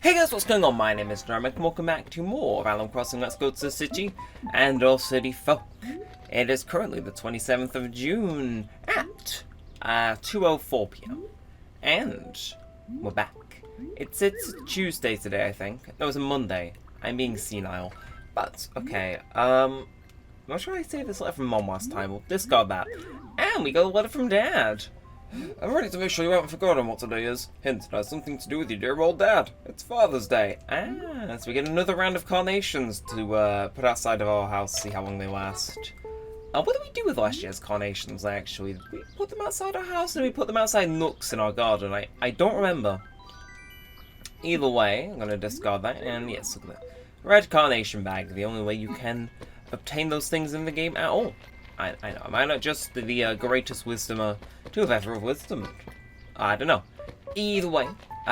Hey guys, what's going on? My name is Neremik and welcome back to more of Animal Crossing Let's Go to the City and All City Folk. It is currently the 27th of June at 2:04 PM. And we're back. It's Tuesday today, I think. No, it's a Monday. I'm being senile. But, okay, I'm not sure I saved this letter from Mom last time. We'll discard that. And we got a letter from Dad. I'm ready to make sure you haven't forgotten what today is. Hint, it has something to do with your dear old dad. It's Father's Day. So we get another round of carnations to put outside of our house, see how long they last. What did we do with last year's carnations, actually? Did we put them outside our house, or did we put them outside nooks in our garden? I don't remember. Either way, I'm going to discard that, and yes, look at that. Red carnation bag, the only way you can obtain those things in the game at all. I know, am I not just the greatest wisdomer to have ever wisdomed? I don't know. Either way,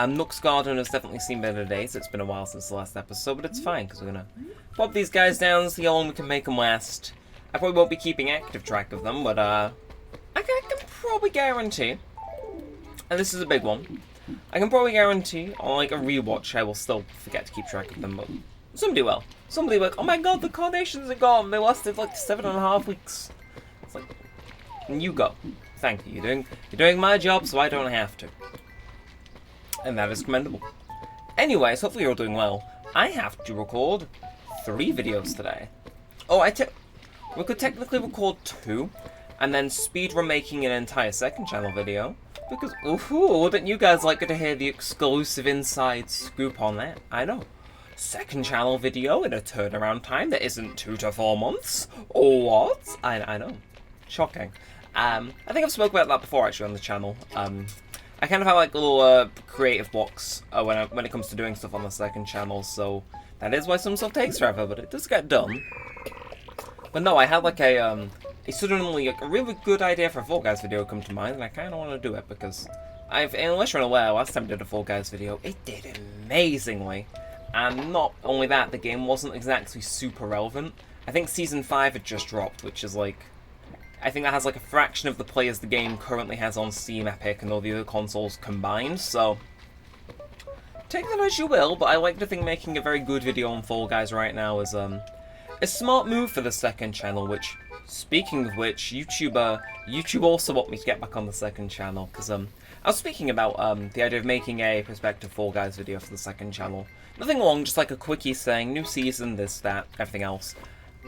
Nook's Garden has definitely seen better days. It's been a while since the last episode, but it's fine, because we're going to pop these guys down, see how long we can make them last. I probably won't be keeping active track of them, but I can probably guarantee, and this is a big one, I can probably guarantee on like a rewatch I will still forget to keep track of them, but somebody will. Somebody will be like, oh my god, the carnations are gone. They lasted like 7.5 weeks. It's like, you go. Thank you. You're doing my job, so I don't have to. And that is commendable. Anyways, hopefully you're all doing well. I have to record 3 videos today. Oh, we could technically record 2, and then speedrun making an entire second channel video. Because, ooh, wouldn't you guys like to hear the exclusive inside scoop on that? I know. Second channel video in a turnaround time that isn't 2 to 4 months? What? I know. Shocking. I think I've spoken about that before actually on the channel. I kind of have like a little creative blocks when it comes to doing stuff on the second channel, so that is why some stuff takes forever, but it does get done. But no, I had like a suddenly like a really good idea for a Fall Guys video come to mind, and I kind of want to do it because unless you're unaware, last time I did a Fall Guys video, it did amazingly. And not only that, the game wasn't exactly super relevant. I think Season 5 had just dropped, which is like, I think that has like a fraction of the players the game currently has on Steam, Epic, and all the other consoles combined, so take that as you will, but I like to think making a very good video on Fall Guys right now is a smart move for the second channel, which, speaking of which, YouTube also want me to get back on the second channel, because I was speaking about the idea of making a prospective Fall Guys video for the second channel. Nothing long, just like a quickie saying, new season, this, that, everything else.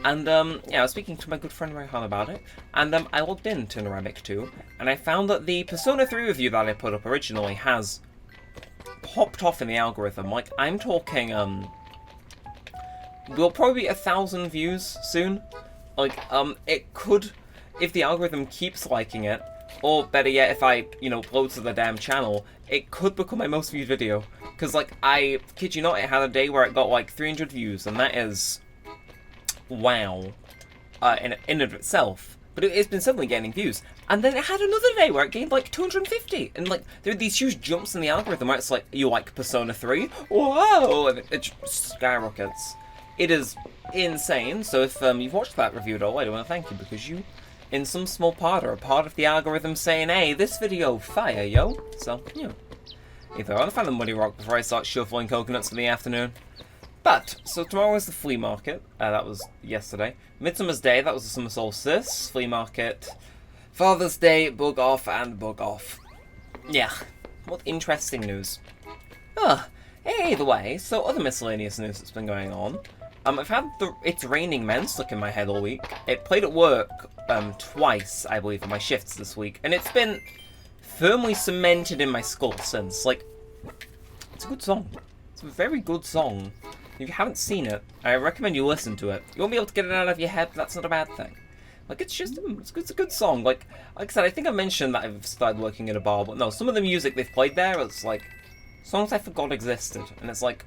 And, yeah, I was speaking to my good friend Rayhan about it, and I logged into Neremik too, and I found that the Persona 3 review that I put up originally has popped off in the algorithm. Like, I'm talking, will probably be 1,000 views soon. Like, it could, if the algorithm keeps liking it, or better yet, if I, upload to the damn channel, it could become my most viewed video. Because, like, I kid you not, it had a day where it got, like, 300 views, and that is, wow, in and of itself. But it's been suddenly gaining views. And then it had another day where it gained, like, 250. And, like, there are these huge jumps in the algorithm where it's like, you like Persona 3? Whoa! And it just skyrockets. It is insane. So if you've watched that review at all, I do want to thank you, because you, in some small part, are a part of the algorithm saying, hey, this video, fire, yo. So, yeah. Either I want to find the muddy rock before I start shuffling coconuts in the afternoon. But, so tomorrow is the flea market. That was yesterday. Midsummer's Day, that was the summer solstice. Flea market. Father's Day, bug off, and bug off. Yeah. What interesting news. Either way, so other miscellaneous news that's been going on. I've had the It's Raining Men stuck in my head all week. It played at work twice, I believe, for my shifts this week. And it's been firmly cemented in my skull since. Like, it's a good song. It's a very good song. If you haven't seen it, I recommend you listen to it. You won't be able to get it out of your head, but that's not a bad thing. Like, it's a good song. Like I said, I think I mentioned that I've started working in a bar, but no, some of the music they've played there, it's like songs I forgot existed, and it's like,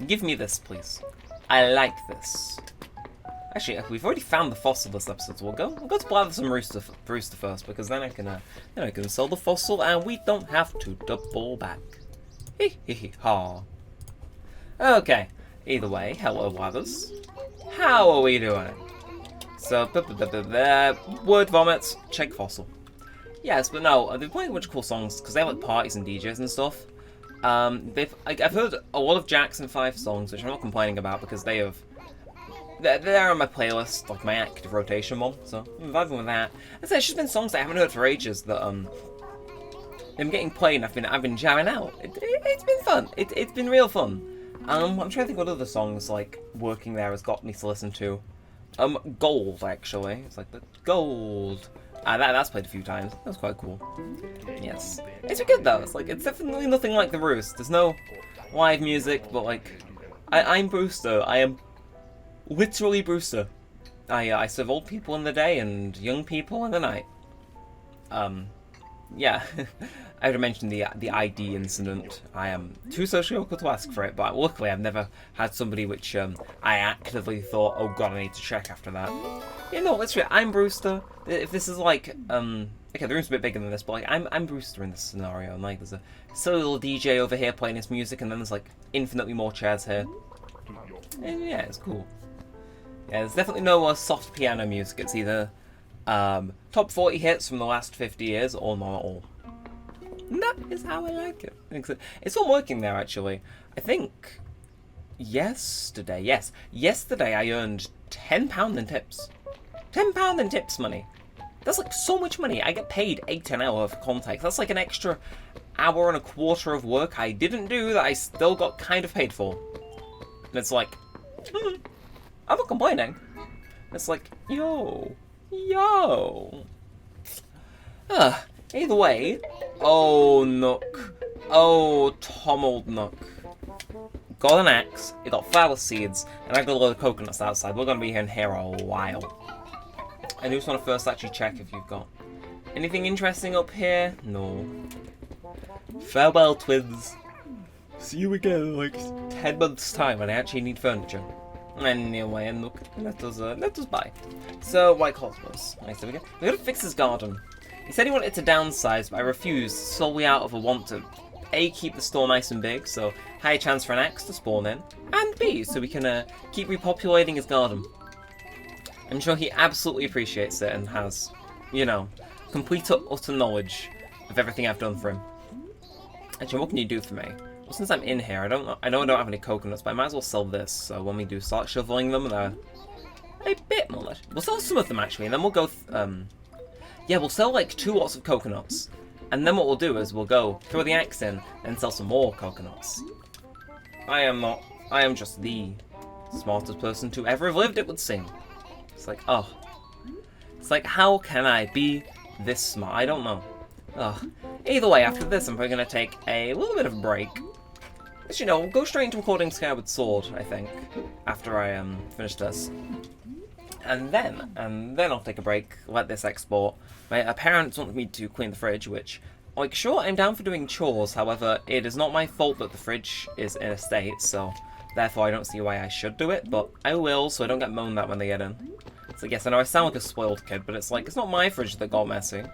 give me this, please. I like this. Actually, we've already found the fossil this episode, so we'll go to blather some rooster first, because then I can sell the fossil, and we don't have to double back. Hee hee hee ha. Okay. Either way, hello, Blathers. How are we doing? So, word vomits, check fossil. Yes, but no, they're playing a bunch of cool songs, because they have like parties and DJs and stuff. I've heard a lot of Jackson 5 songs, which I'm not complaining about because they're on my playlist, like my active rotation one, so I'm vibing with that. It's just been songs I haven't heard for ages that I'm getting played and I've been jamming out. It's been fun. It's been real fun. I'm trying to think what other songs like working there has got me to listen to. Gold actually. It's like the Gold. That's played a few times. That was quite cool. Yes, it's good though. It's definitely nothing like the Roost. There's no live music, but like I'm Brewster. I am literally Brewster. I serve old people in the day and young people in the night. Yeah, I would have mentioned the ID incident. I am too sociocultural to ask for it, but luckily I've never had somebody which I actively thought, oh god, I need to check after that. Yeah, no, literally, I'm Brewster. If this is like, okay, the room's a bit bigger than this, but like, I'm Brewster in this scenario, and like, there's a silly little DJ over here playing his music, and then there's like infinitely more chairs here. And yeah, it's cool. Yeah, there's definitely no soft piano music. It's either top 40 hits from the last 50 years or not at all. And that is how I like it. It's all working there, actually. I think yesterday I earned £10 in tips. £10 in tips money. That's like so much money. I get paid $8 an hour for context. That's like an extra hour and a quarter of work I didn't do that I still got kind of paid for. And it's like, I'm not complaining. It's like, yo. Either way, oh Nook, oh Tom old Nook. Got an axe, it got flower seeds, and I got a load of coconuts outside. We're gonna be in here a while. I just want to first actually check if you've got anything interesting up here. No. Farewell, twins. See you again in like 10 months' time when I actually need furniture. Anyway, and look, let us buy. So, White Cosmos. Nice, there we go. We gotta fix his garden. He said he wanted to downsize, but I refused solely out of a want to A, keep the store nice and big, so higher chance for an axe to spawn in, and B, so we can keep repopulating his garden. I'm sure he absolutely appreciates it and has, you know, complete utter knowledge of everything I've done for him. Actually, what can you do for me? Well, since I'm in here, I know I don't have any coconuts, but I might as well sell this, so when we do start shoveling them, they're a bit more. We'll sell some of them, actually, and then we'll go, yeah, we'll sell, like, 2 lots of coconuts, and then what we'll do is we'll go throw the axe in and sell some more coconuts. I am just the smartest person to ever have lived, it would seem. It's like, oh. It's like, how can I be this smart? I don't know. Ugh. Either way, after this, I'm probably going to take a little bit of a break. Actually, no, we'll go straight into recording Skyward Sword, I think, after I finish this. And then I'll take a break, let this export. My parents want me to clean the fridge, which, like, sure, I'm down for doing chores, however, it is not my fault that the fridge is in a state, so therefore I don't see why I should do it, but I will, so I don't get moaned at when they get in. So yes, I know I sound like a spoiled kid, but it's like, it's not my fridge that got messy.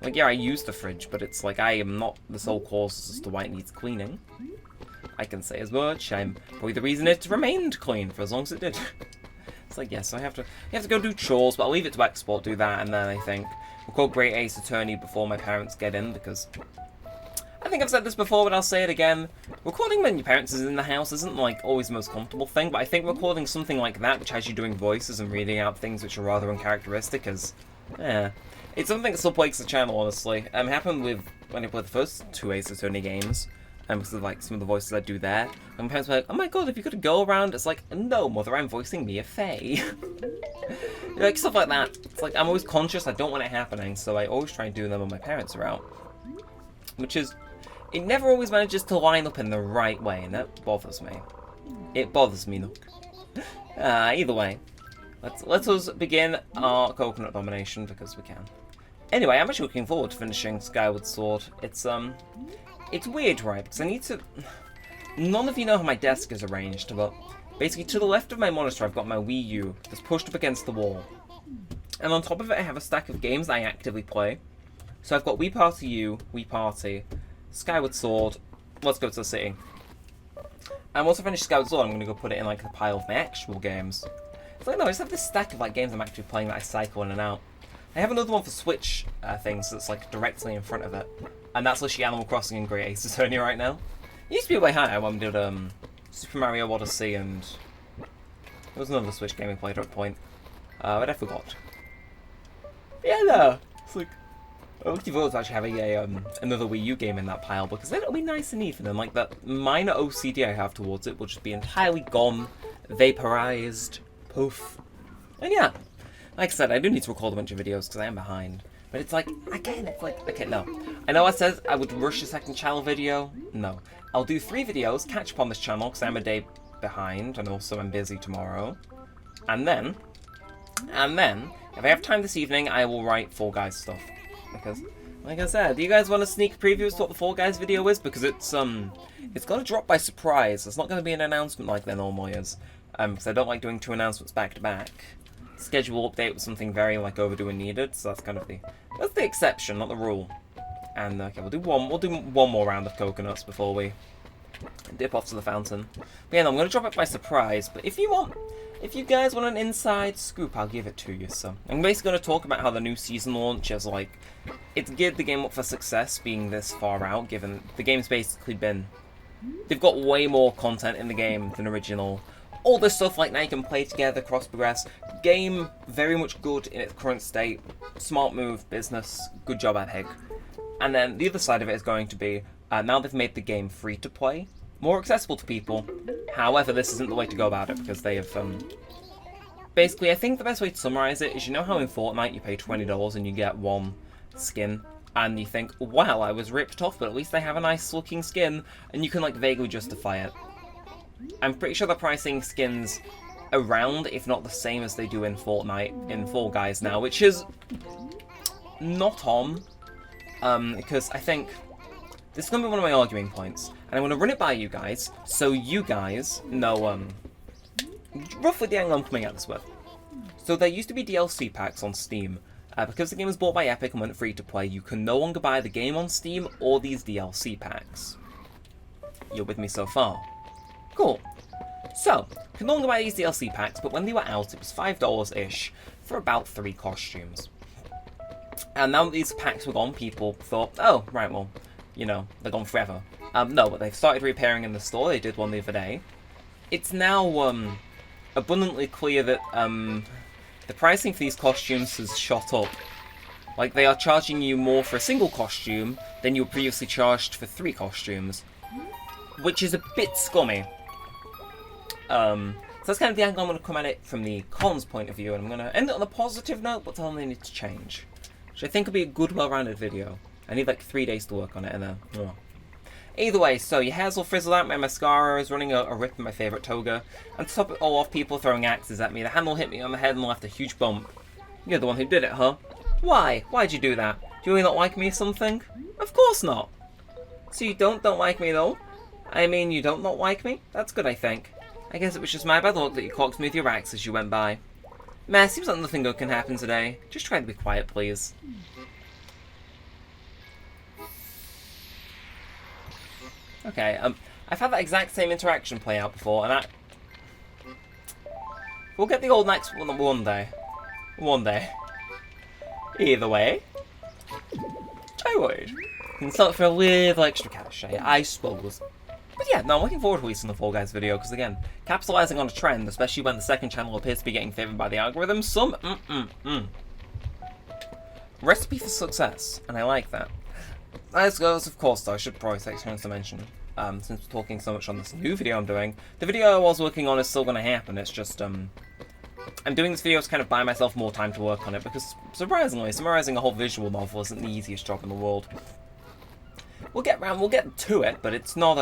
Like, yeah, I used the fridge, but it's like, I am not the sole cause as to why it needs cleaning. I can say as much. I'm probably the reason it remained clean for as long as it did. It's like, yes, I have to go do chores, but I'll leave it to export, do that, and then I think we'll call Great Ace Attorney before my parents get in, because I think I've said this before, but I'll say it again. Recording when your parents is in the house isn't, like, always the most comfortable thing, but I think recording something like that, which has you doing voices and reading out things which are rather uncharacteristic, is, it's something that still plagues the channel, honestly. It happened with when I played the first 2 Ace Attorney games, because of, like, some of the voices I do there. And my parents were like, oh my god, if you could go around, it's like, no, mother, I'm voicing Mia Fey. Like, stuff like that. It's like, I'm always conscious, I don't want it happening, so I always try and do them when my parents are out. Which is, it never always manages to line up in the right way, and that bothers me. It bothers me, look. Either way, let us begin our coconut domination, because we can. Anyway, I'm actually looking forward to finishing Skyward Sword. It's weird, right, because I need to... None of you know how my desk is arranged, but basically to the left of my monitor I've got my Wii U that's pushed up against the wall. And on top of it I have a stack of games that I actively play. So I've got Wii Party U, Wii Party, Skyward Sword, Let's Go to the City. And once I finish Skyward Sword I'm going to go put it in like the pile of my actual games. It's like, no, I just have this stack of like games I'm actually playing that I cycle in and out. I have another one for Switch things that's like directly in front of it. And that's literally Animal Crossing and Great Ace Attorney right now. It used to be way higher when we did Super Mario Odyssey, and there was another Switch game we played at a point. But I forgot. Yeah, no. It's like, I look forward to actually having another Wii U game in that pile, because then it'll be nice and even, and like that minor OCD I have towards it will just be entirely gone, vaporized, poof. And yeah, like I said, I do need to record a bunch of videos because I am behind. But it's like, again, it's like, okay, no. I know I said I would rush a second channel video. No. I'll do 3 videos, catch up on this channel, because I'm a day behind, and also I'm busy tomorrow. And then, if I have time this evening, I will write Fall Guys stuff. Because, like I said, do you guys want a sneak preview as to what the Fall Guys video is? Because it's gonna drop by surprise. It's not gonna be an announcement like there normally is. Because I don't like doing 2 announcements back to back. Schedule update was something very like overdue and needed, so that's kind of the exception, not the rule. And okay, we'll do one more round of coconuts before we dip off to the fountain. But yeah, no, I'm gonna drop it by surprise. But if you guys want an inside scoop, I'll give it to you. So I'm basically gonna talk about how the new season launch is like, it's geared the game up for success, being this far out. Given the game's basically they've got way more content in the game than original. All this stuff, like now you can play together, cross-progress. Game very much good in its current state. Smart move, business, good job Epic. And then the other side of it is going to be, now they've made the game free to play, more accessible to people. However, this isn't the way to go about it, because they have, basically, I think the best way to summarize it is, you know how in Fortnite you pay $20 and you get 1 skin, and you think, wow, I was ripped off, but at least they have a nice looking skin, and you can like vaguely justify it. I'm pretty sure they're pricing skins around, if not the same as they do in Fortnite, in Fall Guys now, which is not on, because I think this is going to be one of my arguing points, and I want to run it by you guys, so you guys know, roughly the angle I'm coming at this with. So there used to be DLC packs on Steam. Because the game was bought by Epic and went free to play, you can no longer buy the game on Steam or these DLC packs. You're with me so far? Cool. So, you can no longer buy these DLC packs, but when they were out, it was $5-ish for about 3 costumes. And now that these packs were gone, people thought, oh, right, well, you know, they're gone forever. No, but they've started reappearing in the store. They did one the other day. It's now abundantly clear that the pricing for these costumes has shot up. Like, they are charging you more for a single costume than you were previously charged for 3 costumes. Which is a bit scummy. So that's kind of the angle I'm going to come at it from the cons point of view, and I'm going to end it on a positive note, but tell them they need to change. Which I think will be a good, well-rounded video. I need like 3 days to work on it, and then... Either way, so your hair's all frizzled out, my mascara is running a rip in my favourite toga, and to top it all off, people throwing axes at me. The handle hit me on the head and left a huge bump. You're the one who did it, huh? Why? Why'd you do that? Do you really not like me or something? Of course not! So you don't like me though? I mean, you don't not like me? That's good, I think. I guess it was just my bad luck that you clocked me with your axe as you went by. Meh, seems like nothing good can happen today. Just try to be quiet, please. Okay, I've had that exact same interaction play out before, and we'll get the old next one day. One day. Either way, I would. And sell it for a little extra cash, I suppose. But yeah, no, I'm looking forward to releasing the Fall Guys video, because again, capitalizing on a trend, especially when the second channel appears to be getting favoured by the algorithm, recipe for success, and I like that. As goes, of course, though, I should probably take turns to mention, since we're talking so much on this new video I'm doing, the video I was working on is still going to happen. It's just, I'm doing this video to kind of buy myself more time to work on it, because, surprisingly, summarising a whole visual novel isn't the easiest job in the world. We'll get to it, but it's not,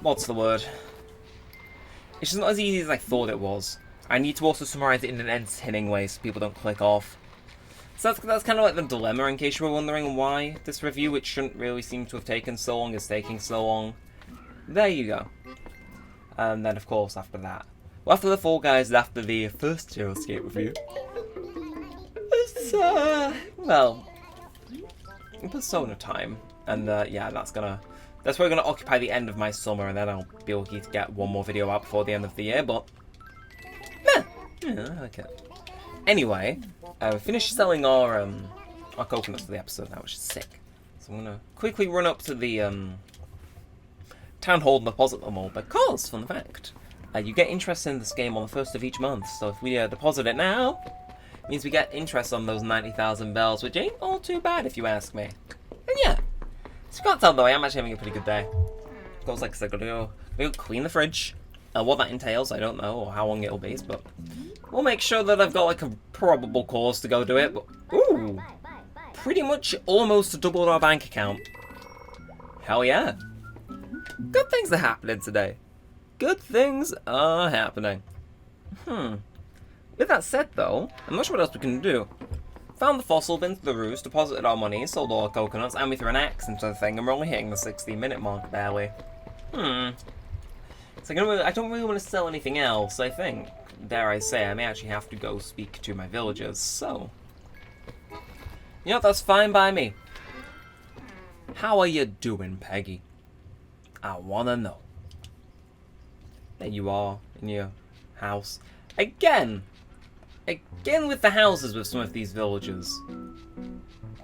what's the word? It's just not as easy as I thought it was. I need to also summarise it in an entertaining way so people don't click off. So that's kind of like the dilemma, in case you were wondering why this review, which shouldn't really seem to have taken so long, is taking so long. There you go. And then, of course, after that. Well, after the Fall Guys, after the first Zero Escape review, it's, well, Persona time. And, yeah, that's probably gonna occupy the end of my summer, and then I'll be lucky to get one more video out before the end of the year, but, yeah, I like it. Anyway, we finished selling our coconuts for the episode now, which is sick. So I'm gonna quickly run up to the town hall and deposit them all because, fun fact, you get interest in this game on the 1st of each month. So if we deposit it now, it means we get interest on those 90,000 bells, which ain't all too bad if you ask me. And yeah, so you can't tell though, I am actually having a pretty good day. Of course, like I said, gotta go clean the fridge. What that entails, I don't know, or how long it'll be, but we'll make sure that I've got like a probable cause to go do it. But ooh, pretty much almost doubled our bank account. Hell yeah. Good things are happening today. Good things are happening. With that said though, I'm not sure what else we can do. Found the fossil, been to the roost, deposited our money, sold all our coconuts, and we threw an axe into the thing, and we're only hitting the 16-minute mark barely. So I don't really want to sell anything else, I think. Dare I say, I may actually have to go speak to my villagers, so... You know, that's fine by me. How are you doing, Peggy? I wanna know. There you are, in your house. Again with the houses with some of these villagers.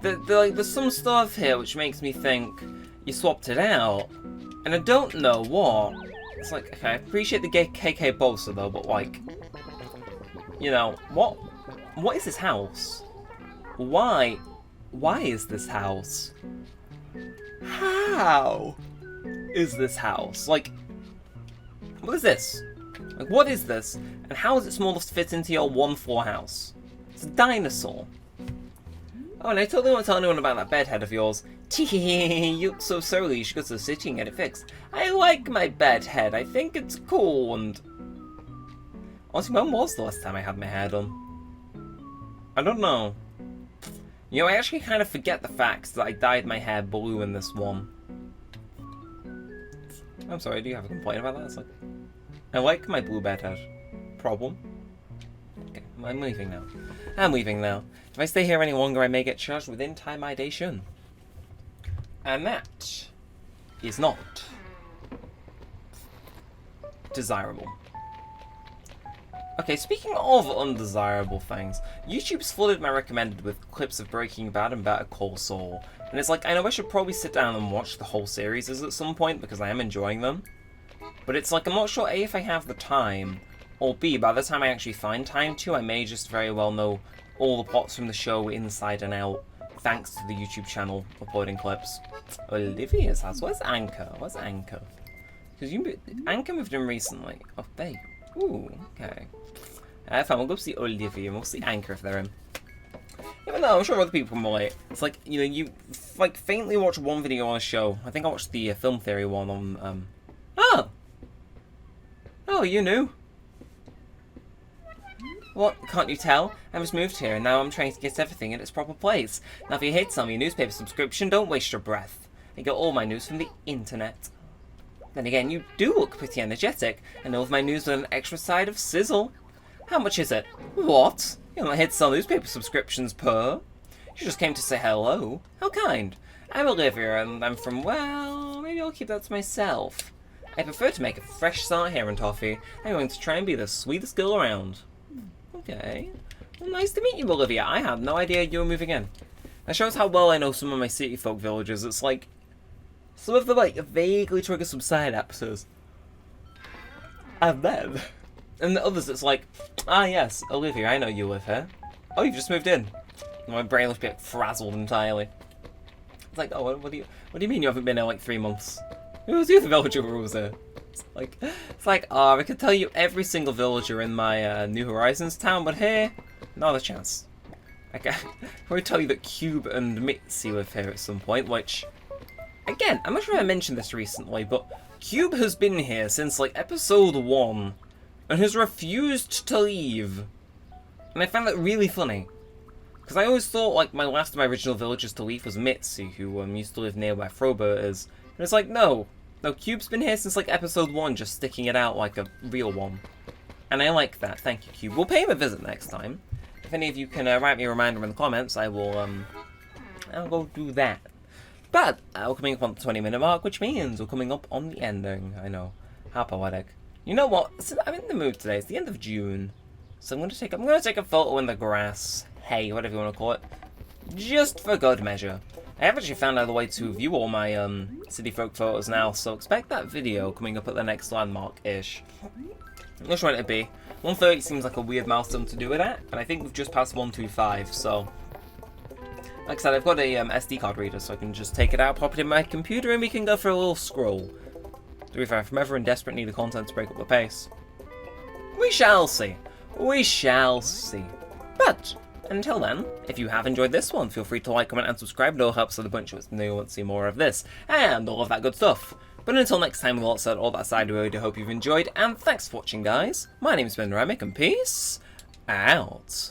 There's some stuff here which makes me think you swapped it out, and I don't know what. It's like, okay, I appreciate the KK bolster though, but like, you know, what is this house? Why is this house? How is this house? Like, what is this? Like, what is this? And how is it small enough to fit into your 1-floor house? It's a dinosaur. Oh, and I totally won't tell anyone about that bedhead of yours. Tee, you look so surly, you should go to the city and get it fixed. I like my bedhead, I think it's cool, and... Honestly, when was the last time I had my hair done? I don't know. You know, I actually kind of forget the fact that I dyed my hair blue in this one. I'm sorry, do you have a complaint about that? It's like... I like my blue bedhead. Problem? Okay, I'm leaving now. I'm leaving now. If I stay here any longer, I may get charged with intimidation. And that is not desirable. Okay, speaking of undesirable things, YouTube's flooded my recommended with clips of Breaking Bad and Better Call Saul. And it's like, I know I should probably sit down and watch the whole series at some point because I am enjoying them. But it's like, I'm not sure A, if I have the time, or B, by the time I actually find time to, I may just very well know all the plots from the show inside and out, thanks to the YouTube channel uploading clips. Olivia's house. Where's Anchor? Where's Anchor? Because Anchor moved in recently. Oh, there you go. Ooh, okay. Fine, we'll go see Olivia and we'll see Anchor if they're in. Even though I'm sure other people can relate. It's like, you know, you like faintly watch one video on a show. I think I watched the film theory one on, Oh, you knew. What, can't you tell? I just moved here and now I'm trying to get everything in its proper place. Now if you hate some of your newspaper subscription, don't waste your breath. I get all my news from the internet. Then again, you do look pretty energetic, and all of my news with an extra side of sizzle. How much is it? What? You're not here to sell newspaper subscriptions, per? You just came to say hello. How kind. I'm Olivia, and I'm from, well, maybe I'll keep that to myself. I prefer to make a fresh start here in Toffee. I'm going to try and be the sweetest girl around. Okay. Well, nice to meet you, Olivia. I had no idea you were moving in. That shows how well I know some of my city folk villagers. It's like, some of them like vaguely trigger some side episodes. And then, and the others it's like, ah yes, Olivia, I know you live here. Oh, you've just moved in. My brain was a bit frazzled entirely. It's like, oh, what do you mean you haven't been here like 3 months? Who was the other villager who was there? It's like, oh, I could tell you every single villager in my New Horizons town, but here, not a chance. I can probably tell you that Cube and Mitzi live here at some point, which, again, I'm not sure if I mentioned this recently, but Cube has been here since like episode 1 and has refused to leave. And I found that really funny. Because I always thought like my last of my original villagers to leave was Mitzi, who used to live near where Frobert is. And it's like, no, Cube's been here since like episode 1, just sticking it out like a real one. And I like that. Thank you, Cube. We'll pay him a visit next time. If any of you can write me a reminder in the comments, I'll go do that. But we're coming up on the 20-minute mark, which means we're coming up on the ending. I know, how poetic. You know what? I'm in the mood today. It's the end of June, so I'm gonna take a photo in the grass. Hey, whatever you want to call it. just for good measure. I have actually found out a way to view all my city folk photos now, so expect that video coming up at the next landmark-ish. Which one it'd be? 130 seems like a weird milestone to do it at, and I think we've just passed 125, so... Like I said, I've got a SD card reader, so I can just take it out, pop it in my computer, and we can go for a little scroll. To be fair, if I'm ever in desperate need of content to break up the pace. We shall see. We shall see. But, until then, if you have enjoyed this one, feel free to like, comment, and subscribe. It all helps with a bunch of us know you want to see more of this, and all of that good stuff. But until next time, with all that said, all that aside, I really do hope you've enjoyed, and thanks for watching, guys. My name's been Neremik, and peace out.